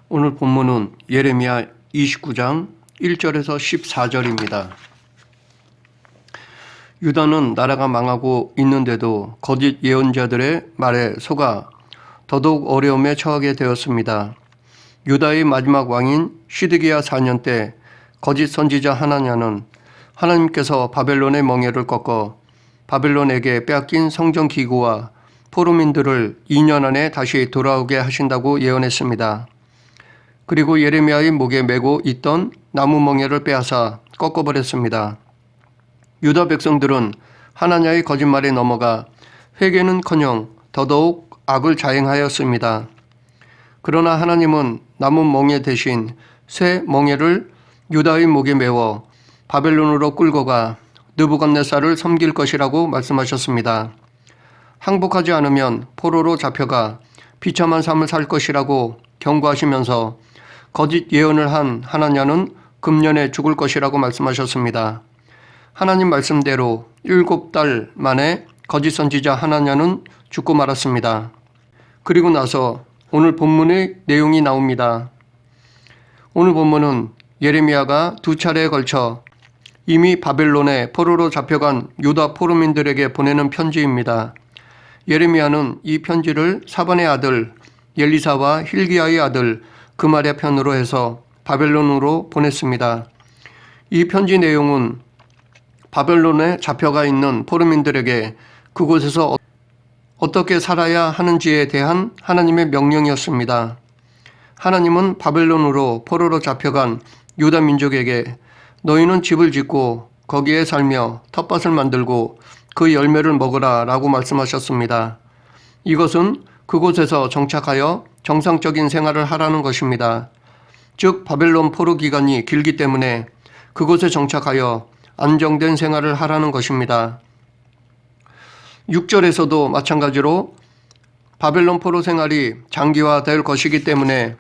오늘 본문은 예레미야 29장 1절에서 14절입니다. 유다는 나라가 망하고 있는데도 거짓 예언자들의 말에 속아 더더욱 어려움에 처하게 되었습니다. 유다의 마지막 왕인 시드기야 4년 때 거짓 선지자 하나냐는 하나님께서 바벨론의 멍에를 꺾어 바벨론에게 빼앗긴 성전 기구와 포로민들을 2년 안에 다시 돌아오게 하신다고 예언했습니다. 그리고 예레미야의 목에 메고 있던 나무 멍에를 빼앗아 꺾어버렸습니다. 유다 백성들은 하나냐의 거짓말에 넘어가 회개는커녕 더더욱 악을 자행하였습니다. 그러나 하나님은 나무 멍에 대신 새 멍에를 유다의 목에 메워 바벨론으로 끌고 가 느부갓네살을 섬길 것이라고 말씀하셨습니다. 항복하지 않으면 포로로 잡혀가 비참한 삶을 살 것이라고 경고하시면서 거짓 예언을 한 하나냐는 금년에 죽을 것이라고 말씀하셨습니다. 하나님 말씀대로 7달 만에 거짓 선지자 하나냐는 죽고 말았습니다. 그리고 나서 오늘 본문의 내용이 나옵니다. 오늘 본문은 예레미야가 2차례에 걸쳐 이미 바벨론에 포로로 잡혀간 유다 포로민들에게 보내는 편지입니다. 예레미야는 이 편지를 사반의 아들 엘리사와 힐기야의 아들 그말의 편으로 해서 바벨론으로 보냈습니다. 이 편지 내용은 바벨론에 잡혀가 있는 포로민들에게 그곳에서 어떻게 살아야 하는지에 대한 하나님의 명령이었습니다. 하나님은 바벨론으로 포로로 잡혀간 유다 민족에게 너희는 집을 짓고 거기에 살며 텃밭을 만들고 그 열매를 먹으라 라고 말씀하셨습니다. 이것은 그곳에서 정착하여 정상적인 생활을 하라는 것입니다. 즉 바벨론 포로 기간이 길기 때문에 그곳에 정착하여 안정된 생활을 하라는 것입니다. 6절에서도 마찬가지로 바벨론 포로 생활이 장기화될 것이기 때문에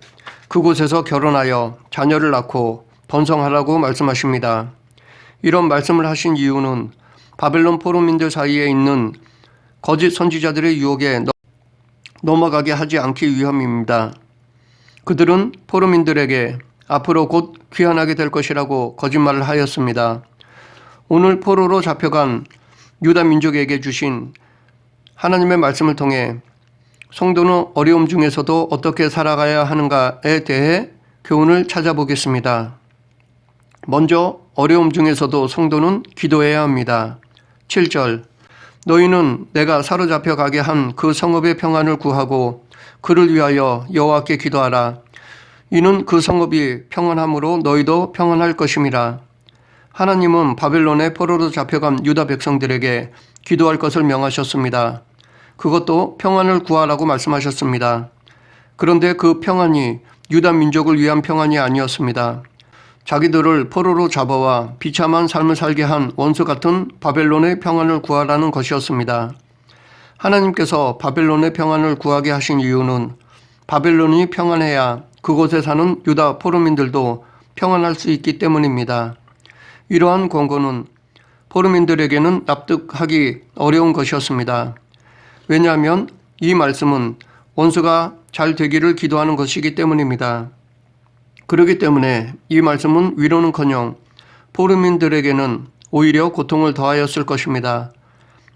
그곳에서 결혼하여 자녀를 낳고 번성하라고 말씀하십니다. 이런 말씀을 하신 이유는 바벨론 포로민들 사이에 있는 거짓 선지자들의 유혹에 넘어가게 하지 않기 위함입니다. 그들은 포로민들에게 앞으로 곧 귀환하게 될 것이라고 거짓말을 하였습니다. 오늘 포로로 잡혀간 유다 민족에게 주신 하나님의 말씀을 통해 성도는 어려움 중에서도 어떻게 살아가야 하는가에 대해 교훈을 찾아보겠습니다. 먼저 어려움 중에서도 성도는 기도해야 합니다. 7절 너희는 내가 사로잡혀 가게 한 그 성읍의 평안을 구하고 그를 위하여 여호와께 기도하라. 이는 그 성읍이 평안함으로 너희도 평안할 것임이라. 하나님은 바벨론의 포로로 잡혀간 유다 백성들에게 기도할 것을 명하셨습니다. 그것도 평안을 구하라고 말씀하셨습니다. 그런데 그 평안이 유다 민족을 위한 평안이 아니었습니다. 자기들을 포로로 잡아와 비참한 삶을 살게 한 원수 같은 바벨론의 평안을 구하라는 것이었습니다. 하나님께서 바벨론의 평안을 구하게 하신 이유는 바벨론이 평안해야 그곳에 사는 유다 포로민들도 평안할 수 있기 때문입니다. 이러한 권고는 포로민들에게는 납득하기 어려운 것이었습니다. 왜냐하면 이 말씀은 원수가 잘 되기를 기도하는 것이기 때문입니다. 그렇기 때문에 이 말씀은 위로는커녕 포로민들에게는 오히려 고통을 더하였을 것입니다.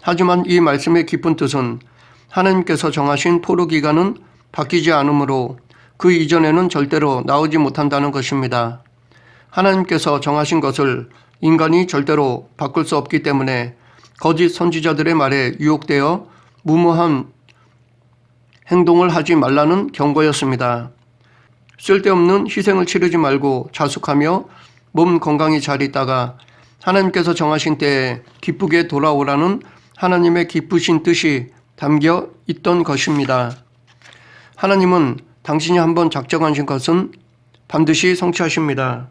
하지만 이 말씀의 깊은 뜻은 하나님께서 정하신 포로 기간은 바뀌지 않으므로 그 이전에는 절대로 나오지 못한다는 것입니다. 하나님께서 정하신 것을 인간이 절대로 바꿀 수 없기 때문에 거짓 선지자들의 말에 유혹되어 무모한 행동을 하지 말라는 경고였습니다. 쓸데없는 희생을 치르지 말고 자숙하며 몸 건강히 잘 있다가 하나님께서 정하신 때에 기쁘게 돌아오라는 하나님의 기쁘신 뜻이 담겨 있던 것입니다. 하나님은 당신이 한번 작정하신 것은 반드시 성취하십니다.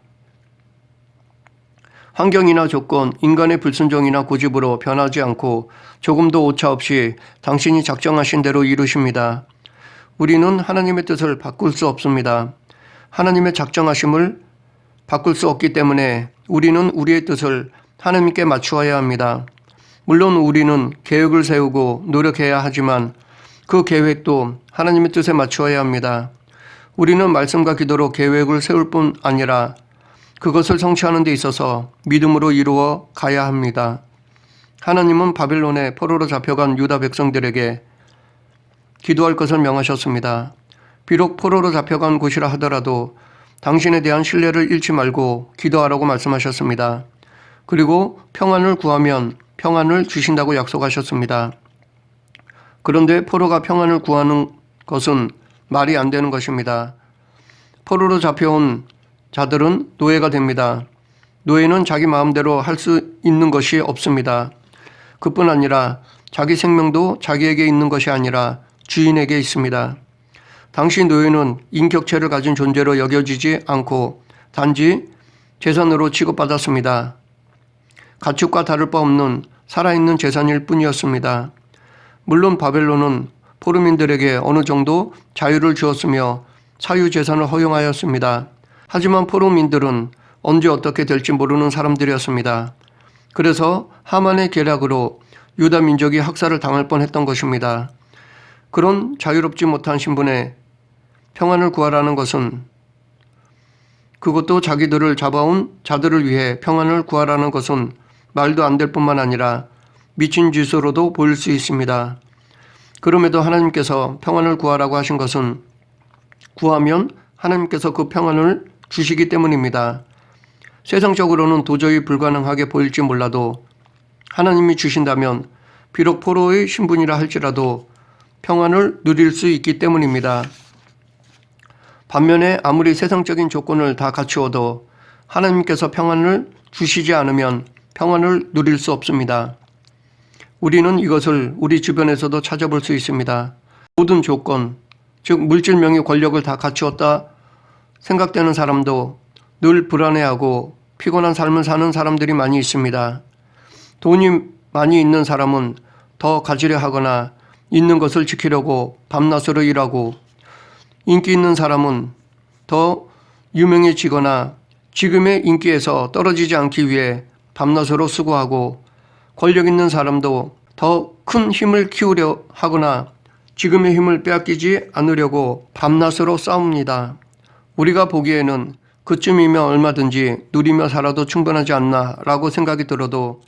환경이나 조건, 인간의 불순종이나 고집으로 변하지 않고 조금도 오차 없이 당신이 작정하신 대로 이루십니다. 우리는 하나님의 뜻을 바꿀 수 없습니다. 하나님의 작정하심을 바꿀 수 없기 때문에 우리는 우리의 뜻을 하나님께 맞추어야 합니다. 물론 우리는 계획을 세우고 노력해야 하지만 그 계획도 하나님의 뜻에 맞추어야 합니다. 우리는 말씀과 기도로 계획을 세울 뿐 아니라 그것을 성취하는 데 있어서 믿음으로 이루어 가야 합니다. 하나님은 바벨론의 포로로 잡혀간 유다 백성들에게 기도할 것을 명하셨습니다. 비록 포로로 잡혀간 곳이라 하더라도 당신에 대한 신뢰를 잃지 말고 기도하라고 말씀하셨습니다. 그리고 평안을 구하면 평안을 주신다고 약속하셨습니다. 그런데 포로가 평안을 구하는 것은 말이 안 되는 것입니다. 포로로 잡혀온 자들은 노예가 됩니다. 노예는 자기 마음대로 할 수 있는 것이 없습니다. 그뿐 아니라 자기 생명도 자기에게 있는 것이 아니라 주인에게 있습니다. 당시 노예는 인격체를 가진 존재로 여겨지지 않고 단지 재산으로 취급받았습니다. 가축과 다를 바 없는 살아있는 재산일 뿐이었습니다. 물론 바벨론은 포로민들에게 어느 정도 자유를 주었으며 사유재산을 허용하였습니다. 하지만 포로민들은 언제 어떻게 될지 모르는 사람들이었습니다. 그래서 하만의 계략으로 유다 민족이 학살을 당할 뻔했던 것입니다. 그런 자유롭지 못한 신분에 평안을 구하라는 것은, 그것도 자기들을 잡아온 자들을 위해 평안을 구하라는 것은 말도 안 될 뿐만 아니라 미친 짓으로도 보일 수 있습니다. 그럼에도 하나님께서 평안을 구하라고 하신 것은 구하면 하나님께서 그 평안을 주시기 때문입니다. 세상적으로는 도저히 불가능하게 보일지 몰라도 하나님이 주신다면 비록 포로의 신분이라 할지라도 평안을 누릴 수 있기 때문입니다. 반면에 아무리 세상적인 조건을 다 갖추어도 하나님께서 평안을 주시지 않으면 평안을 누릴 수 없습니다. 우리는 이것을 우리 주변에서도 찾아볼 수 있습니다. 모든 조건, 즉 물질명의 권력을 다 갖추었다 생각되는 사람도 늘 불안해하고 피곤한 삶을 사는 사람들이 많이 있습니다. 돈이 많이 있는 사람은 더 가지려 하거나 있는 것을 지키려고 밤낮으로 일하고, 인기 있는 사람은 더 유명해지거나 지금의 인기에서 떨어지지 않기 위해 밤낮으로 수고하고, 권력 있는 사람도 더 큰 힘을 키우려 하거나 지금의 힘을 빼앗기지 않으려고 밤낮으로 싸웁니다. 우리가 보기에는 그쯤이면 얼마든지 누리며 살아도 충분하지 않나 라고 생각이 들어도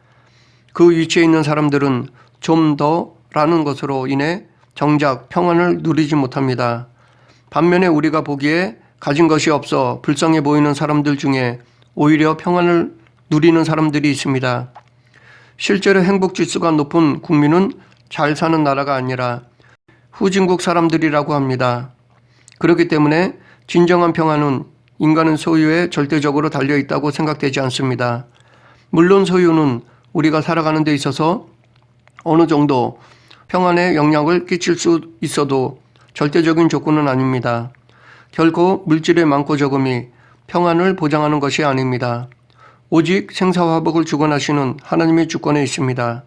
그 위치에 있는 사람들은 좀 더라는 것으로 인해 정작 평안을 누리지 못합니다. 반면에 우리가 보기에 가진 것이 없어 불쌍해 보이는 사람들 중에 오히려 평안을 누리는 사람들이 있습니다. 실제로 행복지수가 높은 국민은 잘 사는 나라가 아니라 후진국 사람들이라고 합니다. 그렇기 때문에 진정한 평안은 인간의 소유에 절대적으로 달려있다고 생각되지 않습니다. 물론 소유는 우리가 살아가는 데 있어서 어느 정도 평안에 영향을 끼칠 수 있어도 절대적인 조건은 아닙니다. 결코 물질의 많고 적음이 평안을 보장하는 것이 아닙니다. 오직 생사화복을 주관하시는 하나님의 주권에 있습니다.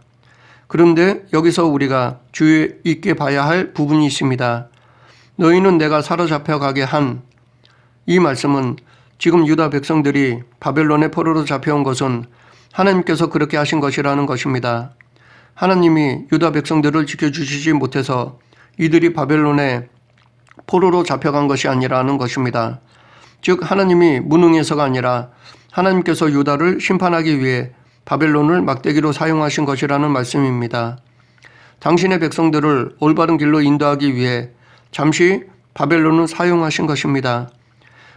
그런데 여기서 우리가 주의 있게 봐야 할 부분이 있습니다. 너희는 내가 사로잡혀 가게 한, 이 말씀은 지금 유다 백성들이 바벨론의 포로로 잡혀온 것은 하나님께서 그렇게 하신 것이라는 것입니다. 하나님이 유다 백성들을 지켜주시지 못해서 이들이 바벨론의 포로로 잡혀간 것이 아니라는 것입니다. 즉 하나님이 무능해서가 아니라 하나님께서 유다를 심판하기 위해 바벨론을 막대기로 사용하신 것이라는 말씀입니다. 당신의 백성들을 올바른 길로 인도하기 위해 잠시 바벨론을 사용하신 것입니다.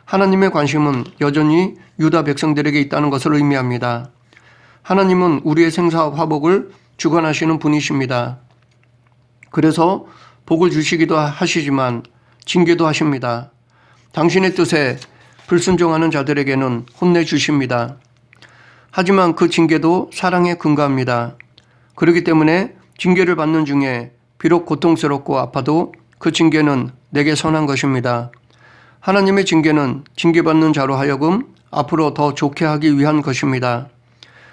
하나님의 관심은 여전히 유다 백성들에게 있다는 것을 의미합니다. 하나님은 우리의 생사 화복을 주관하시는 분이십니다. 그래서 복을 주시기도 하시지만 징계도 하십니다. 당신의 뜻에 불순종하는 자들에게는 혼내주십니다. 하지만 그 징계도 사랑에 근거합니다. 그렇기 때문에 징계를 받는 중에 비록 고통스럽고 아파도 그 징계는 내게 선한 것입니다. 하나님의 징계는 징계받는 자로 하여금 앞으로 더 좋게 하기 위한 것입니다.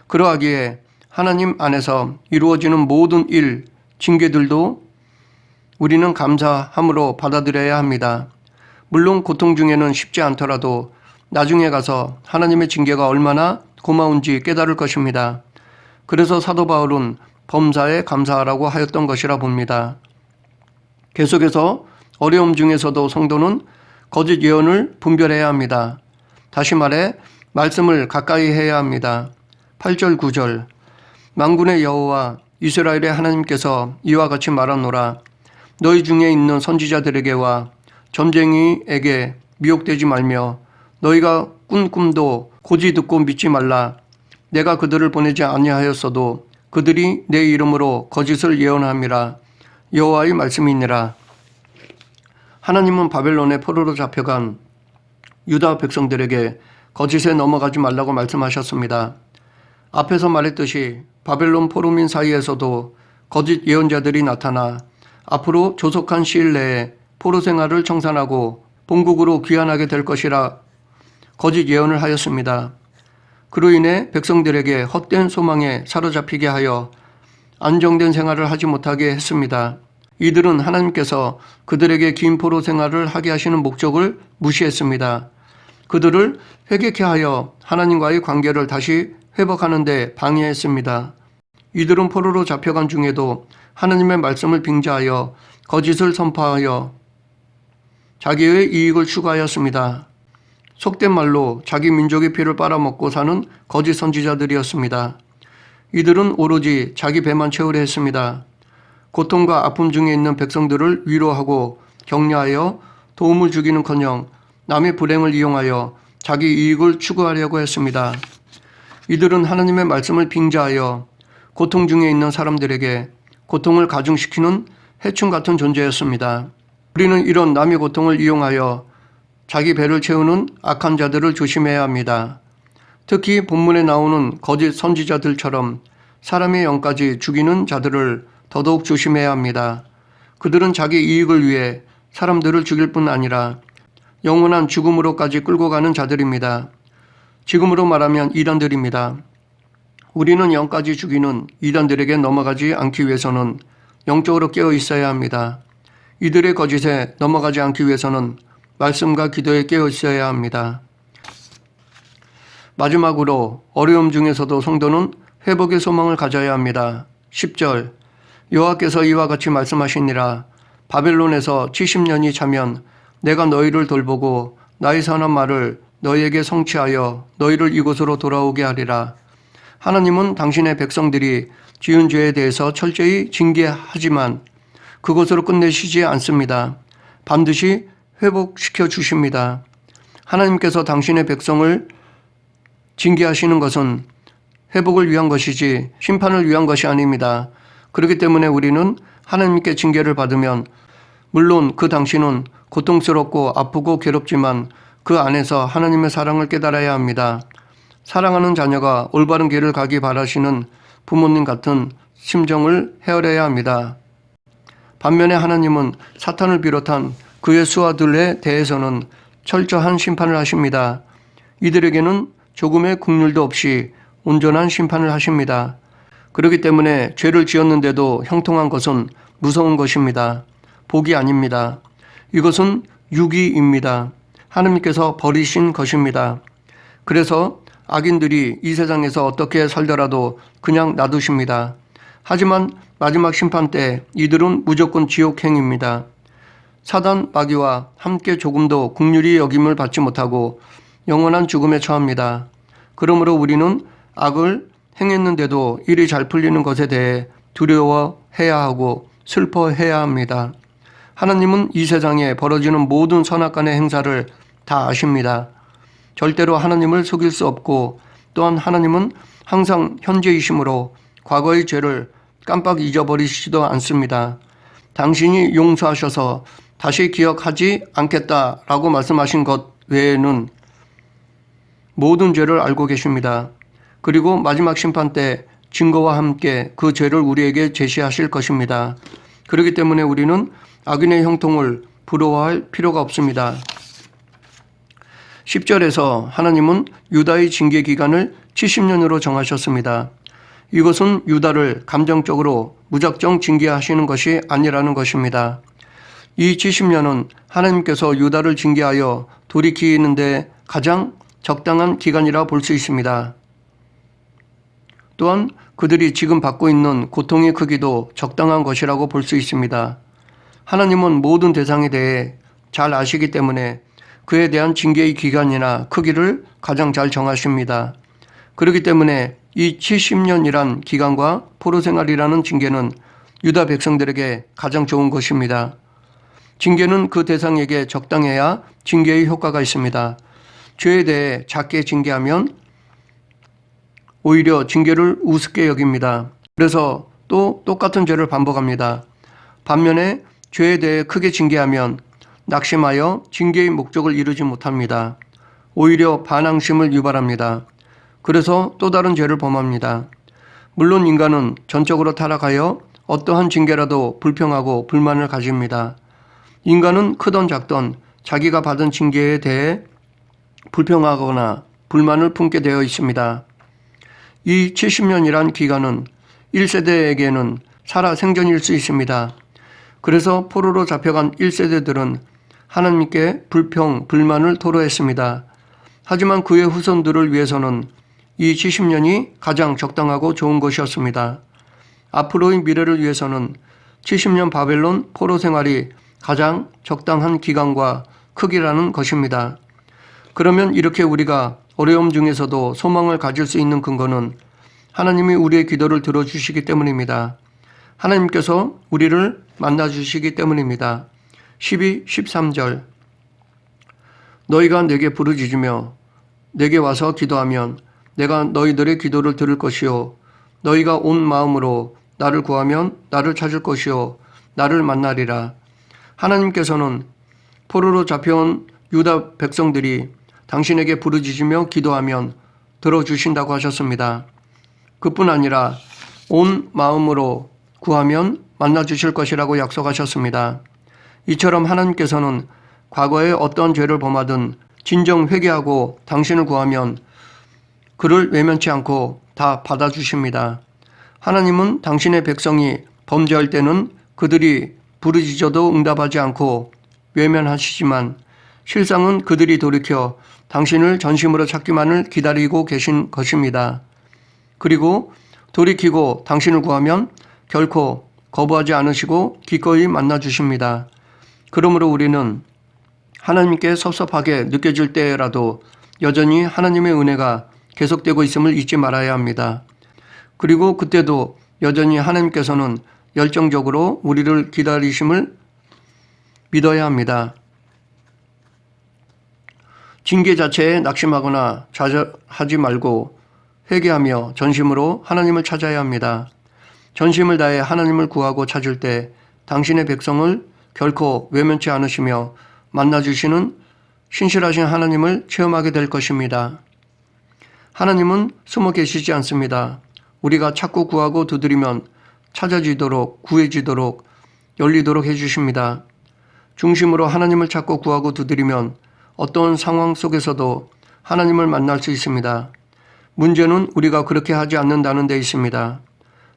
그러하기에 하나님 안에서 이루어지는 모든 일, 징계들도 우리는 감사함으로 받아들여야 합니다. 물론 고통 중에는 쉽지 않더라도 나중에 가서 하나님의 징계가 얼마나 고마운지 깨달을 것입니다. 그래서 사도 바울은 범사에 감사하라고 하였던 것이라 봅니다. 계속해서 어려움 중에서도 성도는 거짓 예언을 분별해야 합니다. 다시 말해 말씀을 가까이 해야 합니다. 8절 9절 만군의 여호와 이스라엘의 하나님께서 이와 같이 말하노라. 너희 중에 있는 선지자들에게와 점쟁이에게 미혹되지 말며 너희가 꾼 꿈도 고지 듣고 믿지 말라. 내가 그들을 보내지 아니하였어도 그들이 내 이름으로 거짓을 예언함이라. 여호와의 말씀이니라. 하나님은 바벨론의 포로로 잡혀간 유다 백성들에게 거짓에 넘어가지 말라고 말씀하셨습니다. 앞에서 말했듯이 바벨론 포로민 사이에서도 거짓 예언자들이 나타나 앞으로 조속한 시일 내에 포로 생활을 청산하고 본국으로 귀환하게 될 것이라 거짓 예언을 하였습니다. 그로 인해 백성들에게 헛된 소망에 사로잡히게 하여 안정된 생활을 하지 못하게 했습니다. 이들은 하나님께서 그들에게 긴 포로 생활을 하게 하시는 목적을 무시했습니다. 그들을 회개케 하여 하나님과의 관계를 다시 회복하는 데 방해했습니다. 이들은 포로로 잡혀간 중에도 하나님의 말씀을 빙자하여 거짓을 선포하여 자기의 이익을 추구하였습니다. 속된 말로 자기 민족의 피를 빨아먹고 사는 거짓 선지자들이었습니다. 이들은 오로지 자기 배만 채우려 했습니다. 고통과 아픔 중에 있는 백성들을 위로하고 격려하여 도움을 주기는커녕 남의 불행을 이용하여 자기 이익을 추구하려고 했습니다. 이들은 하나님의 말씀을 빙자하여 고통 중에 있는 사람들에게 고통을 가중시키는 해충 같은 존재였습니다. 우리는 이런 남의 고통을 이용하여 자기 배를 채우는 악한 자들을 조심해야 합니다. 특히 본문에 나오는 거짓 선지자들처럼 사람의 영까지 죽이는 자들을 더더욱 조심해야 합니다. 그들은 자기 이익을 위해 사람들을 죽일 뿐 아니라 영원한 죽음으로까지 끌고 가는 자들입니다. 지금으로 말하면 이단들입니다. 우리는 영까지 죽이는 이단들에게 넘어가지 않기 위해서는 영적으로 깨어 있어야 합니다. 이들의 거짓에 넘어가지 않기 위해서는 말씀과 기도에 깨어 있어야 합니다. 마지막으로 어려움 중에서도 성도는 회복의 소망을 가져야 합니다. 10절 여호와께서 이와 같이 말씀하시니라. 바벨론에서 70년이 차면 내가 너희를 돌보고 나의 선한 말을 너희에게 성취하여 너희를 이곳으로 돌아오게 하리라. 하나님은 당신의 백성들이 지은 죄에 대해서 철저히 징계하지만 그것으로 끝내시지 않습니다. 반드시 회복시켜 주십니다. 하나님께서 당신의 백성을 징계하시는 것은 회복을 위한 것이지 심판을 위한 것이 아닙니다. 그렇기 때문에 우리는 하나님께 징계를 받으면 물론 그 당시는 고통스럽고 아프고 괴롭지만 그 안에서 하나님의 사랑을 깨달아야 합니다. 사랑하는 자녀가 올바른 길을 가기 바라시는 부모님 같은 심정을 헤아려야 합니다. 반면에 하나님은 사탄을 비롯한 그의 수하들에 대해서는 철저한 심판을 하십니다. 이들에게는 조금의 국률도 없이 온전한 심판을 하십니다. 그렇기 때문에 죄를 지었는데도 형통한 것은 무서운 것입니다. 복이 아닙니다. 이것은 유기입니다. 하나님께서 버리신 것입니다. 그래서 악인들이 이 세상에서 어떻게 살더라도 그냥 놔두십니다. 하지만 마지막 심판 때 이들은 무조건 지옥행입니다. 사단 마귀와 함께 조금도 긍휼히 여김을 받지 못하고 영원한 죽음에 처합니다. 그러므로 우리는 악을 행했는데도 일이 잘 풀리는 것에 대해 두려워해야 하고 슬퍼해야 합니다. 하나님은 이 세상에 벌어지는 모든 선악간의 행사를 다 아십니다. 절대로 하나님을 속일 수 없고 또한 하나님은 항상 현재이심으로 과거의 죄를 깜빡 잊어버리시지도 않습니다. 당신이 용서하셔서 다시 기억하지 않겠다라고 말씀하신 것 외에는 모든 죄를 알고 계십니다. 그리고 마지막 심판 때 증거와 함께 그 죄를 우리에게 제시하실 것입니다. 그렇기 때문에 우리는 악인의 형통을 부러워할 필요가 없습니다. 10절에서 하나님은 유다의 징계 기간을 70년으로 정하셨습니다. 이것은 유다를 감정적으로 무작정 징계하시는 것이 아니라는 것입니다. 이 70년은 하나님께서 유다를 징계하여 돌이키는 데 가장 적당한 기간이라 볼 수 있습니다. 또한 그들이 지금 받고 있는 고통의 크기도 적당한 것이라고 볼 수 있습니다. 하나님은 모든 대상에 대해 잘 아시기 때문에 그에 대한 징계의 기간이나 크기를 가장 잘 정하십니다. 그렇기 때문에 이 70년이란 기간과 포로 생활이라는 징계는 유다 백성들에게 가장 좋은 것입니다. 징계는 그 대상에게 적당해야 징계의 효과가 있습니다. 죄에 대해 작게 징계하면 오히려 징계를 우습게 여깁니다. 그래서 또 똑같은 죄를 반복합니다. 반면에 죄에 대해 크게 징계하면 낙심하여 징계의 목적을 이루지 못합니다. 오히려 반항심을 유발합니다. 그래서 또 다른 죄를 범합니다. 물론 인간은 전적으로 타락하여 어떠한 징계라도 불평하고 불만을 가집니다. 인간은 크던 작던 자기가 받은 징계에 대해 불평하거나 불만을 품게 되어 있습니다. 이 70년이란 기간은 1세대에게는 살아생전일 수 있습니다. 그래서 포로로 잡혀간 1세대들은 하나님께 불평, 불만을 토로했습니다. 하지만 그의 후손들을 위해서는 이 70년이 가장 적당하고 좋은 것이었습니다. 앞으로의 미래를 위해서는 70년 바벨론 포로 생활이 가장 적당한 기간과 크기라는 것입니다. 그러면 이렇게 우리가 어려움 중에서도 소망을 가질 수 있는 근거는 하나님이 우리의 기도를 들어주시기 때문입니다. 하나님께서 우리를 만나주시기 때문입니다. 12, 13절 너희가 내게 부르짖으며 내게 와서 기도하면 내가 너희들의 기도를 들을 것이요 너희가 온 마음으로 나를 구하면 나를 찾을 것이요 나를 만나리라. 하나님께서는 포로로 잡혀온 유다 백성들이 당신에게 부르짖으며 기도하면 들어주신다고 하셨습니다. 그뿐 아니라 온 마음으로 구하면 만나주실 것이라고 약속하셨습니다. 이처럼 하나님께서는 과거에 어떤 죄를 범하든 진정 회개하고 당신을 구하면 그를 외면치 않고 다 받아주십니다. 하나님은 당신의 백성이 범죄할 때는 그들이 부르짖어도 응답하지 않고 외면하시지만 실상은 그들이 돌이켜 당신을 전심으로 찾기만을 기다리고 계신 것입니다. 그리고 돌이키고 당신을 구하면 결코 거부하지 않으시고 기꺼이 만나주십니다. 그러므로 우리는 하나님께 섭섭하게 느껴질 때라도 여전히 하나님의 은혜가 계속되고 있음을 잊지 말아야 합니다. 그리고 그때도 여전히 하나님께서는 열정적으로 우리를 기다리심을 믿어야 합니다. 징계 자체에 낙심하거나 좌절하지 말고 회개하며 전심으로 하나님을 찾아야 합니다. 전심을 다해 하나님을 구하고 찾을 때 당신의 백성을 결코 외면치 않으시며 만나주시는 신실하신 하나님을 체험하게 될 것입니다. 하나님은 숨어 계시지 않습니다. 우리가 찾고 구하고 두드리면 찾아지도록 구해지도록 열리도록 해주십니다. 중심으로 하나님을 찾고 구하고 두드리면 어떤 상황 속에서도 하나님을 만날 수 있습니다. 문제는 우리가 그렇게 하지 않는다는 데 있습니다.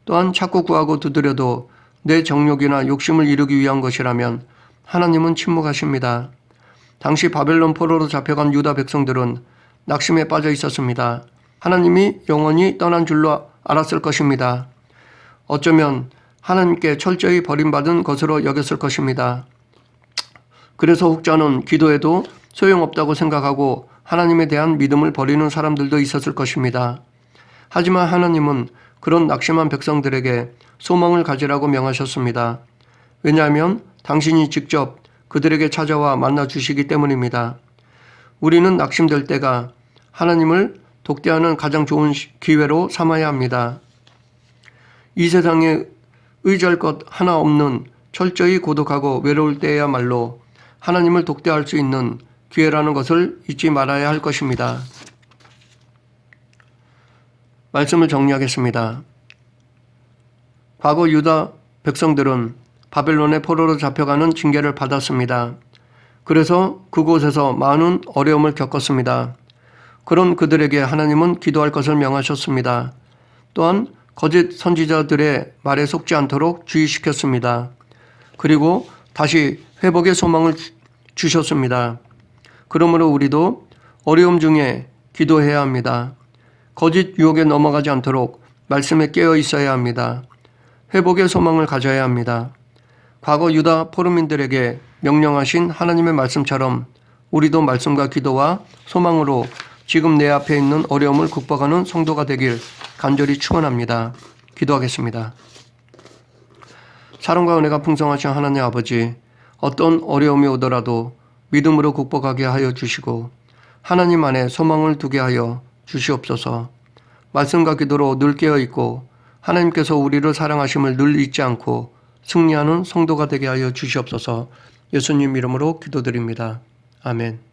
또한 찾고 구하고 두드려도 내 정욕이나 욕심을 이루기 위한 것이라면 하나님은 침묵하십니다. 당시 바벨론 포로로 잡혀간 유다 백성들은 낙심에 빠져 있었습니다. 하나님이 영원히 떠난 줄로 알았을 것입니다. 어쩌면 하나님께 철저히 버림받은 것으로 여겼을 것입니다. 그래서 혹자는 기도해도 소용없다고 생각하고 하나님에 대한 믿음을 버리는 사람들도 있었을 것입니다. 하지만 하나님은 그런 낙심한 백성들에게 소망을 가지라고 명하셨습니다. 왜냐하면 당신이 직접 그들에게 찾아와 만나주시기 때문입니다. 우리는 낙심될 때가 하나님을 독대하는 가장 좋은 기회로 삼아야 합니다. 이 세상에 의지할 것 하나 없는 철저히 고독하고 외로울 때야말로 하나님을 독대할 수 있는 기회라는 것을 잊지 말아야 할 것입니다. 말씀을 정리하겠습니다. 과거 유다 백성들은 바벨론의 포로로 잡혀가는 징계를 받았습니다. 그래서 그곳에서 많은 어려움을 겪었습니다. 그런 그들에게 하나님은 기도할 것을 명하셨습니다. 또한 거짓 선지자들의 말에 속지 않도록 주의시켰습니다. 그리고 다시 회복의 소망을 주셨습니다. 그러므로 우리도 어려움 중에 기도해야 합니다. 거짓 유혹에 넘어가지 않도록 말씀에 깨어 있어야 합니다. 회복의 소망을 가져야 합니다. 과거 유다 포로민들에게 명령하신 하나님의 말씀처럼 우리도 말씀과 기도와 소망으로 지금 내 앞에 있는 어려움을 극복하는 성도가 되길 간절히 축원합니다. 기도하겠습니다. 사랑과 은혜가 풍성하신 하나님 아버지, 어떤 어려움이 오더라도 믿음으로 극복하게 하여 주시고 하나님 안에 소망을 두게 하여 주시옵소서. 말씀과 기도로 늘 깨어있고 하나님께서 우리를 사랑하심을 늘 잊지 않고 승리하는 성도가 되게 하여 주시옵소서. 예수님 이름으로 기도드립니다. 아멘.